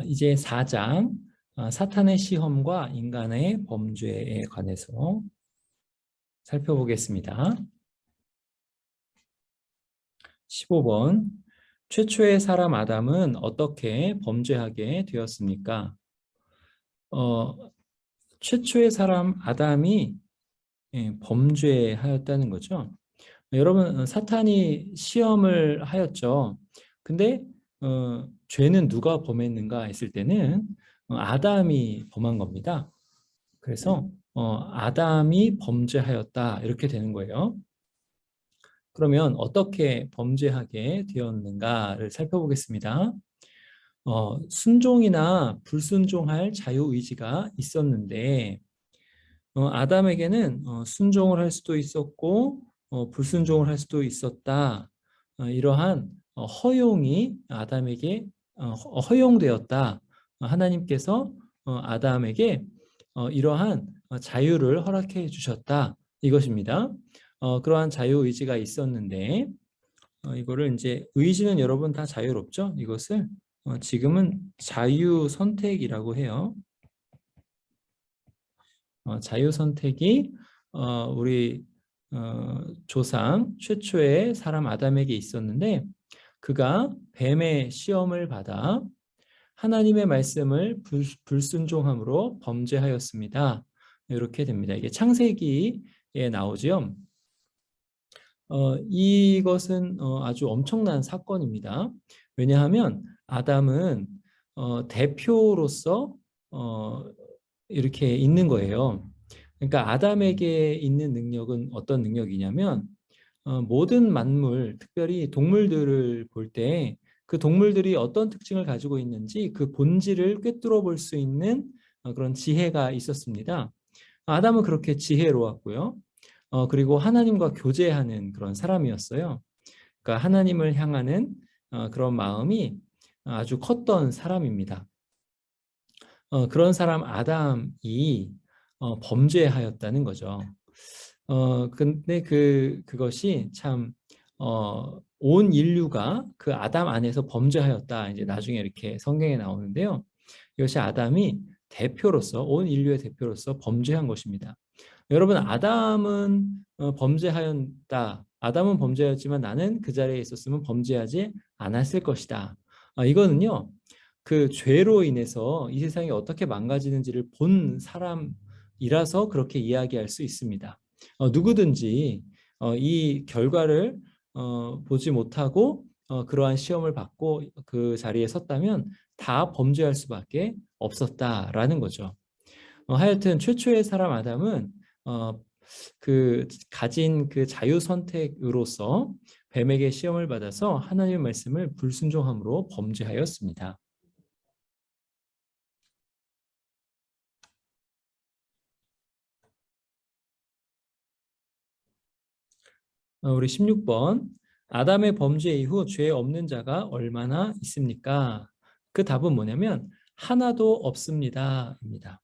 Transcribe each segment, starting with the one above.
이제 4장 사탄의 시험과 인간의 범죄에 관해서 살펴보겠습니다. 15번 최초의 사람 아담은 어떻게 범죄하게 되었습니까? 최초의 사람 아담이 범죄하였다는 거죠. 여러분, 사탄이 시험을 하였죠. 근데 죄는 누가 범했는가 했을 때는 아담이 범한 겁니다. 그래서 아담이 범죄하였다 이렇게 되는 거예요. 그러면 어떻게 범죄하게 되었는가를 살펴보겠습니다. 순종이나 불순종할 자유의지가 있었는데 아담에게는 순종을 할 수도 있었고 불순종을 할 수도 있었다. 이러한 허용이 아담에게 허용되었다. 하나님께서 아담에게 이러한 자유를 허락해 주셨다. 이것입니다. 그러한 자유의지가 있었는데 이거를 이제 의지는 여러분 다 자유롭죠? 이것을 지금은 자유선택이라고 해요. 자유선택이 우리 조상 최초의 사람 아담에게 있었는데 그가 뱀의 시험을 받아 하나님의 말씀을 불순종함으로 범죄하였습니다. 이렇게 됩니다. 이게 창세기에 나오죠. 이것은 아주 엄청난 사건입니다. 왜냐하면 아담은 대표로서 이렇게 있는 거예요. 그러니까 아담에게 있는 능력은 어떤 능력이냐면 모든 만물, 특별히 동물들을 볼 때 그 동물들이 어떤 특징을 가지고 있는지 그 본질을 꿰뚫어 볼 수 있는 그런 지혜가 있었습니다. 아담은 그렇게 지혜로웠고요. 그리고 하나님과 교제하는 그런 사람이었어요. 그러니까 하나님을 향하는 그런 마음이 아주 컸던 사람입니다. 그런 사람 아담이 범죄하였다는 거죠. 근데 그것이 참 온 인류가 그 아담 안에서 범죄하였다. 이제 나중에 이렇게 성경에 나오는데요. 이것이 아담이 대표로서 온 인류의 대표로서 범죄한 것입니다. 여러분, 아담은 범죄하였다. 아담은 범죄하였지만 나는 그 자리에 있었으면 범죄하지 않았을 것이다. 이거는요. 그 죄로 인해서 이 세상이 어떻게 망가지는지를 본 사람이라서 그렇게 이야기할 수 있습니다. 누구든지 이 결과를 보지 못하고 그러한 시험을 받고 그 자리에 섰다면 다 범죄할 수밖에 없었다라는 거죠. 하여튼 최초의 사람 아담은 그 가진 그 자유 선택으로서 뱀에게 시험을 받아서 하나님의 말씀을 불순종함으로 범죄하였습니다. 우리 16번 아담의 범죄 이후 죄 없는 자가 얼마나 있습니까? 그 답은 뭐냐면 하나도 없습니다입니다.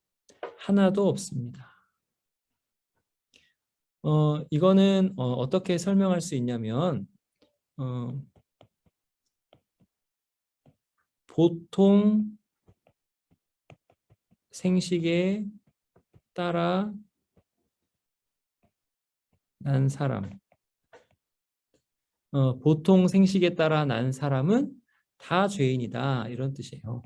하나도 없습니다. 이거는 어떻게 설명할 수 있냐면 보통 생식에 따라 난 사람 보통 생식에 따라 난 사람은 다 죄인이다 이런 뜻이에요.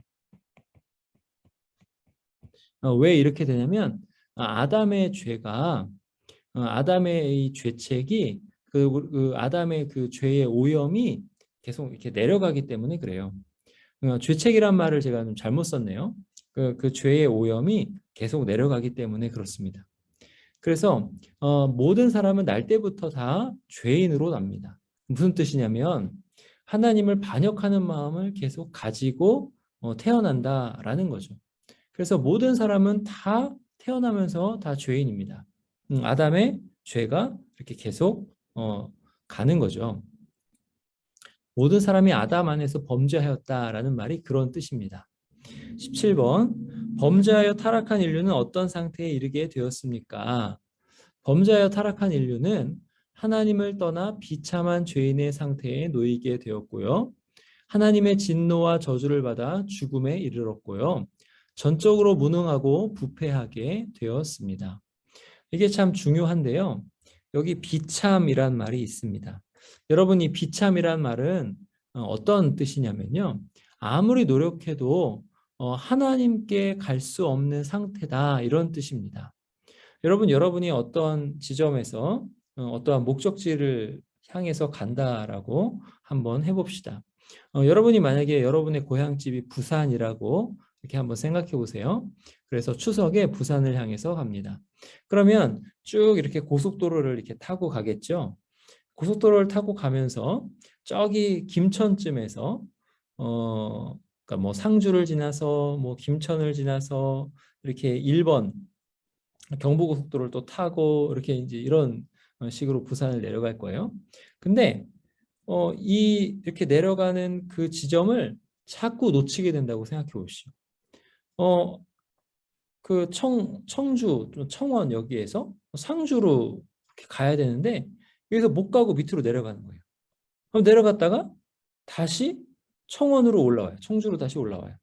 왜 이렇게 되냐면 아담의 죄가 아담의 이 죄책이 그 아담의 그 죄의 오염이 계속 이렇게 내려가기 때문에 그래요. 죄책이란 말을 제가 좀 잘못 썼네요. 그 죄의 오염이 계속 내려가기 때문에 그렇습니다. 그래서 모든 사람은 날 때부터 다 죄인으로 납니다. 무슨 뜻이냐면 하나님을 반역하는 마음을 계속 가지고 태어난다라는 거죠. 그래서 모든 사람은 다 태어나면서 다 죄인입니다. 아담의 죄가 이렇게 계속 가는 거죠. 모든 사람이 아담 안에서 범죄하였다라는 말이 그런 뜻입니다. 17번 범죄하여 타락한 인류는 어떤 상태에 이르게 되었습니까? 범죄하여 타락한 인류는 하나님을 떠나 비참한 죄인의 상태에 놓이게 되었고요. 하나님의 진노와 저주를 받아 죽음에 이르렀고요. 전적으로 무능하고 부패하게 되었습니다. 이게 참 중요한데요. 여기 비참이란 말이 있습니다. 여러분, 이 비참이란 말은 어떤 뜻이냐면요. 아무리 노력해도 하나님께 갈 수 없는 상태다, 이런 뜻입니다. 여러분이 어떤 지점에서 어떠한 목적지를 향해서 간다라고 한번 해봅시다. 여러분이 만약에 여러분의 고향집이 부산이라고 이렇게 한번 생각해 보세요. 그래서 추석에 부산을 향해서 갑니다. 그러면 쭉 이렇게 고속도로를 이렇게 타고 가겠죠. 고속도로를 타고 가면서 저기 김천쯤에서 그러니까 뭐 상주를 지나서 뭐 김천을 지나서 이렇게 1번 경부고속도로를 또 타고 이렇게 이제 이런 식으로 부산을 내려갈 거예요. 근데 이렇게 내려가는 그 지점을 자꾸 놓치게 된다고 생각해 보시죠. 어, 그 청주, 청원 여기에서 상주로 이렇게 가야 되는데 여기서 못 가고 밑으로 내려가는 거예요. 그럼 내려갔다가 다시 청원으로 올라와요. 청주로 다시 올라와요.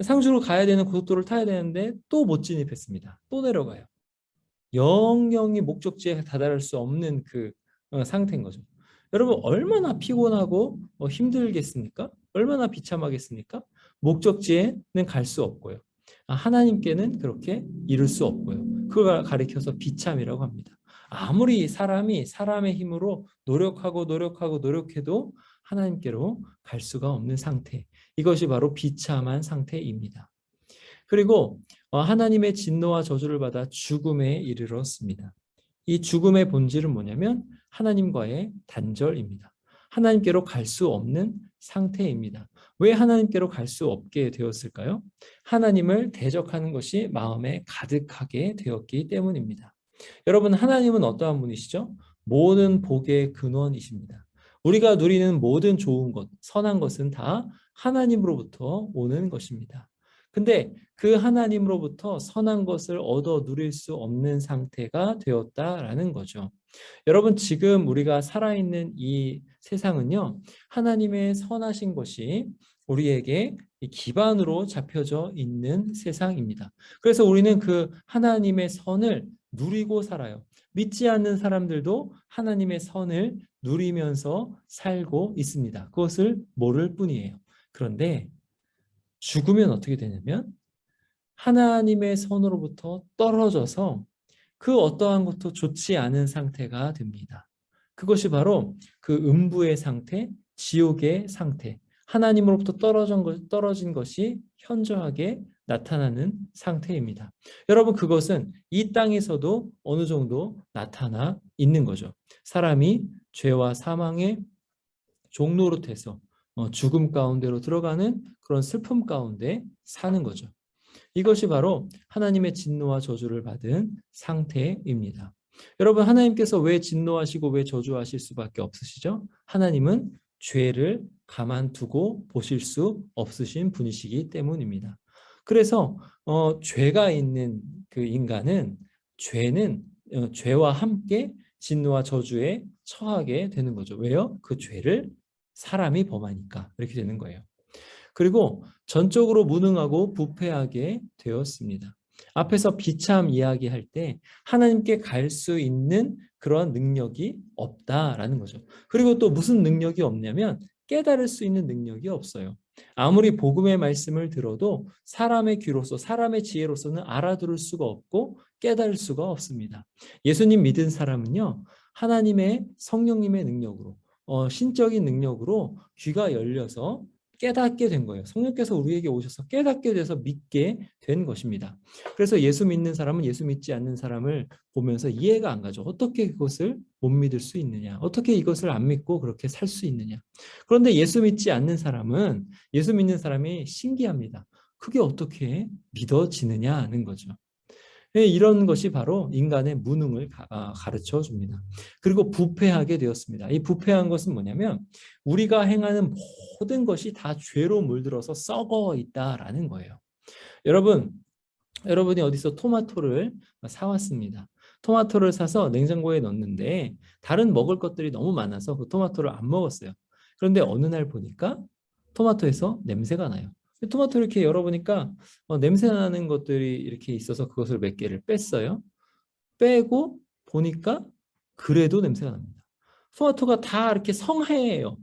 상주로 가야 되는 고속도로를 타야 되는데 또 못 진입했습니다. 또 내려가요. 영영이 목적지에 다다를 수 없는 그 상태인 거죠. 여러분, 얼마나 피곤하고 힘들겠습니까? 얼마나 비참하겠습니까? 목적지에는 갈 수 없고요. 하나님께는 그렇게 이룰 수 없고요. 그걸 가리켜서 비참이라고 합니다. 아무리 사람이 사람의 힘으로 노력해도 하나님께로 갈 수가 없는 상태. 이것이 바로 비참한 상태입니다. 그리고 하나님의 진노와 저주를 받아 죽음에 이르렀습니다. 이 죽음의 본질은 뭐냐면 하나님과의 단절입니다. 하나님께로 갈 수 없는 상태입니다. 왜 하나님께로 갈 수 없게 되었을까요? 하나님을 대적하는 것이 마음에 가득하게 되었기 때문입니다. 여러분, 하나님은 어떠한 분이시죠? 모든 복의 근원이십니다. 우리가 누리는 모든 좋은 것, 선한 것은 다 하나님으로부터 오는 것입니다. 근데 그 하나님으로부터 선한 것을 얻어 누릴 수 없는 상태가 되었다라는 거죠. 여러분, 지금 우리가 살아있는 이 세상은요, 하나님의 선하신 것이 우리에게 기반으로 잡혀져 있는 세상입니다. 그래서 우리는 그 하나님의 선을 누리고 살아요. 믿지 않는 사람들도 하나님의 선을 누리면서 살고 있습니다. 그것을 모를 뿐이에요. 그런데 죽으면 어떻게 되냐면 하나님의 선으로부터 떨어져서 그 어떠한 것도 좋지 않은 상태가 됩니다. 그것이 바로 그 음부의 상태, 지옥의 상태, 하나님으로부터 떨어진 것이 현저하게 나타나는 상태입니다. 여러분, 그것은 이 땅에서도 어느 정도 나타나 있는 거죠. 사람이 죄와 사망의 종노릇해서 죽음 가운데로 들어가는 그런 슬픔 가운데 사는 거죠. 이것이 바로 하나님의 진노와 저주를 받은 상태입니다. 여러분, 하나님께서 왜 진노하시고 왜 저주하실 수밖에 없으시죠? 하나님은 죄를 가만두고 보실 수 없으신 분이시기 때문입니다. 그래서 죄가 있는 그 인간은 죄와 함께 진노와 저주에 처하게 되는 거죠. 왜요? 그 죄를 사람이 범하니까 이렇게 되는 거예요. 그리고 전적으로 무능하고 부패하게 되었습니다. 앞에서 비참 이야기할 때 하나님께 갈 수 있는 그런 능력이 없다라는 거죠. 그리고 또 무슨 능력이 없냐면 깨달을 수 있는 능력이 없어요. 아무리 복음의 말씀을 들어도 사람의 귀로서 사람의 지혜로서는 알아들을 수가 없고 깨달을 수가 없습니다. 예수님 믿은 사람은요, 하나님의 성령님의 능력으로 신적인 능력으로 귀가 열려서 깨닫게 된 거예요. 성령께서 우리에게 오셔서 깨닫게 돼서 믿게 된 것입니다. 그래서 예수 믿는 사람은 예수 믿지 않는 사람을 보면서 이해가 안 가죠. 어떻게 그것을 못 믿을 수 있느냐? 어떻게 이것을 안 믿고 그렇게 살 수 있느냐? 그런데 예수 믿지 않는 사람은 예수 믿는 사람이 신기합니다. 그게 어떻게 믿어지느냐 하는 거죠. 이런 것이 바로 인간의 무능을 가르쳐 줍니다. 그리고 부패하게 되었습니다. 이 부패한 것은 뭐냐면 우리가 행하는 모든 것이 다 죄로 물들어서 썩어 있다라는 거예요. 여러분이 어디서 토마토를 사왔습니다. 토마토를 사서 냉장고에 넣었는데 다른 먹을 것들이 너무 많아서 그 토마토를 안 먹었어요. 그런데 어느 날 보니까 토마토에서 냄새가 나요. 토마토를 이렇게 열어보니까 냄새 나는 것들이 이렇게 있어서 그것을 몇 개를 뺐어요. 빼고 보니까 그래도 냄새가 납니다. 토마토가 다 이렇게 성해예요.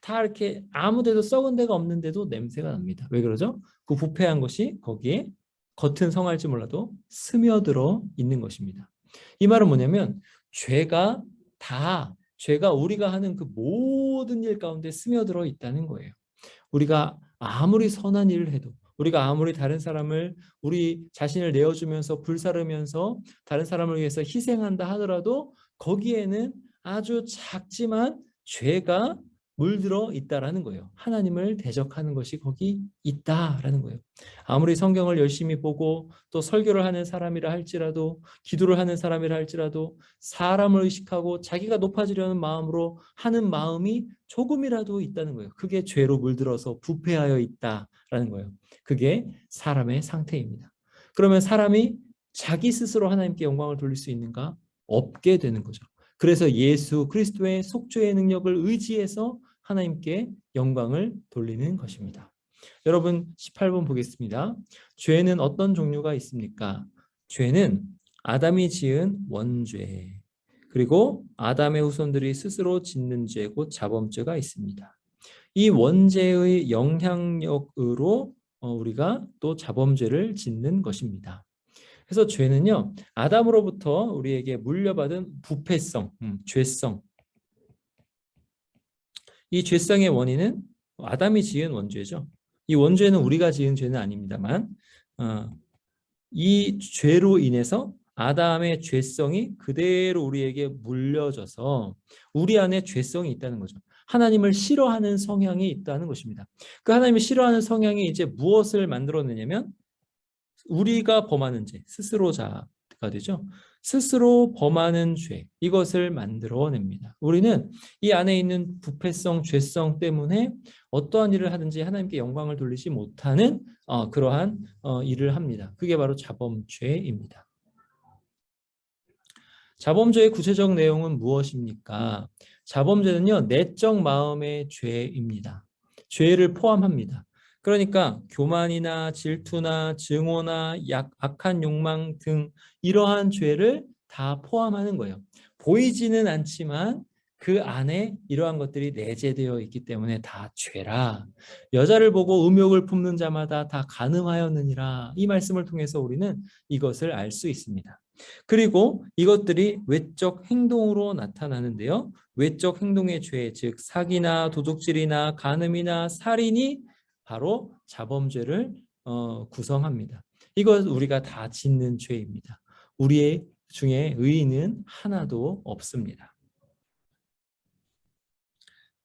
다 이렇게 아무 데도 썩은 데가 없는데도 냄새가 납니다. 왜 그러죠? 그 부패한 것이 거기에 겉은 성할지 몰라도 스며들어 있는 것입니다. 이 말은 뭐냐면 죄가 우리가 하는 그 모든 일 가운데 스며들어 있다는 거예요. 우리가 아무리 선한 일을 해도, 우리가 아무리 다른 사람을, 우리 자신을 내어주면서 불사르면서 다른 사람을 위해서 희생한다 하더라도 거기에는 아주 작지만 죄가 물들어 있다라는 거예요. 하나님을 대적하는 것이 거기 있다라는 거예요. 아무리 성경을 열심히 보고 또 설교를 하는 사람이라 할지라도, 기도를 하는 사람이라 할지라도, 사람을 의식하고 자기가 높아지려는 마음으로 하는 마음이 조금이라도 있다는 거예요. 그게 죄로 물들어서 부패하여 있다라는 거예요. 그게 사람의 상태입니다. 그러면 사람이 자기 스스로 하나님께 영광을 돌릴 수 있는가? 없게 되는 거죠. 그래서 예수 그리스도의 속죄의 능력을 의지해서 하나님께 영광을 돌리는 것입니다. 여러분 18번 보겠습니다. 죄는 어떤 종류가 있습니까? 죄는 아담이 지은 원죄, 그리고 아담의 후손들이 스스로 짓는 죄, 곧 자범죄가 있습니다. 이 원죄의 영향력으로 우리가 또 자범죄를 짓는 것입니다. 그래서 죄는요, 아담으로부터 우리에게 물려받은 부패성, 죄성. 이 죄성의 원인은 아담이 지은 원죄죠. 이 원죄는 우리가 지은 죄는 아닙니다만 이 죄로 인해서 아담의 죄성이 그대로 우리에게 물려져서 우리 안에 죄성이 있다는 거죠. 하나님을 싫어하는 성향이 있다는 것입니다. 그 하나님을 싫어하는 성향이 이제 무엇을 만들어내냐면 우리가 범하는 죄, 스스로자가 되죠. 스스로 범하는 죄, 이것을 만들어냅니다. 우리는 이 안에 있는 부패성, 죄성 때문에 어떠한 일을 하든지 하나님께 영광을 돌리지 못하는 그러한 일을 합니다. 그게 바로 자범죄입니다. 자범죄의 구체적 내용은 무엇입니까? 자범죄는요, 내적 마음의 죄입니다. 죄를 포함합니다. 그러니까 교만이나 질투나 증오나 악한 욕망 등 이러한 죄를 다 포함하는 거예요. 보이지는 않지만 그 안에 이러한 것들이 내재되어 있기 때문에 다 죄라. 여자를 보고 음욕을 품는 자마다 다 간음하였느니라. 이 말씀을 통해서 우리는 이것을 알 수 있습니다. 그리고 이것들이 외적 행동으로 나타나는데요. 외적 행동의 죄, 즉 사기나 도둑질이나 간음이나 살인이 바로 자범죄를 구성합니다. 이것 우리가 다 짓는 죄입니다. 우리 중에 의인은 하나도 없습니다.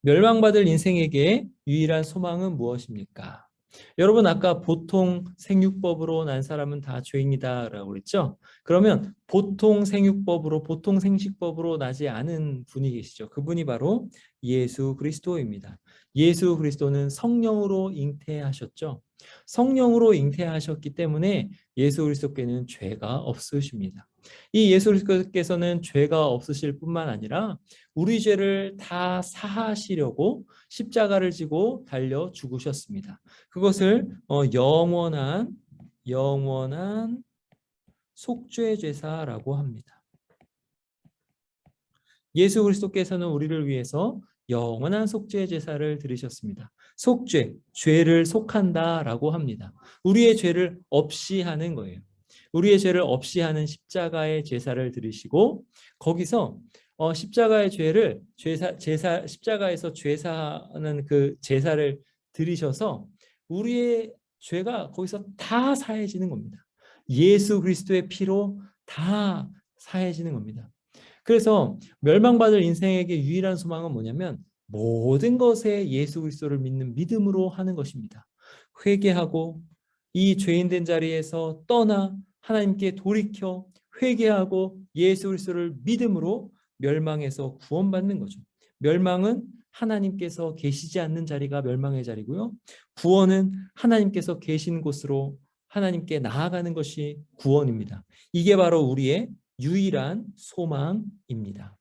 멸망받을 인생에게 유일한 소망은 무엇입니까? 여러분 아까 보통 생육법으로 난 사람은 다 죄인이다 라고 그랬죠? 그러면 보통 생육법으로, 보통 생식법으로 나지 않은 분이 계시죠. 그분이 바로 예수 그리스도입니다. 예수 그리스도는 성령으로 잉태하셨죠. 성령으로 잉태하셨기 때문에 예수 그리스도께는 죄가 없으십니다. 이 예수 그리스도께서는 죄가 없으실 뿐만 아니라 우리 죄를 다 사하시려고 십자가를 지고 달려 죽으셨습니다. 그것을 영원한 속죄 제사라고 합니다. 예수 그리스도께서는 우리를 위해서 영원한 속죄 제사를 드리셨습니다. 속죄, 죄를 속한다라고 합니다. 우리의 죄를 없이 하는 거예요. 우리의 죄를 없이 하는 십자가의 제사를 드리시고 거기서 십자가의 죄를 십자가에서 죄사하는 그 제사를 드리셔서 우리의 죄가 거기서 다 사해지는 겁니다. 예수 그리스도의 피로 다 사해지는 겁니다. 그래서 멸망받을 인생에게 유일한 소망은 뭐냐면 모든 것에 예수 그리스도를 믿는 믿음으로 하는 것입니다. 회개하고 이 죄인된 자리에서 떠나 하나님께 돌이켜 회개하고 예수 그리스도를 믿음으로 멸망에서 구원받는 거죠. 멸망은 하나님께서 계시지 않는 자리가 멸망의 자리고요. 구원은 하나님께서 계신 곳으로 하나님께 나아가는 것이 구원입니다. 이게 바로 우리의 유일한 소망입니다.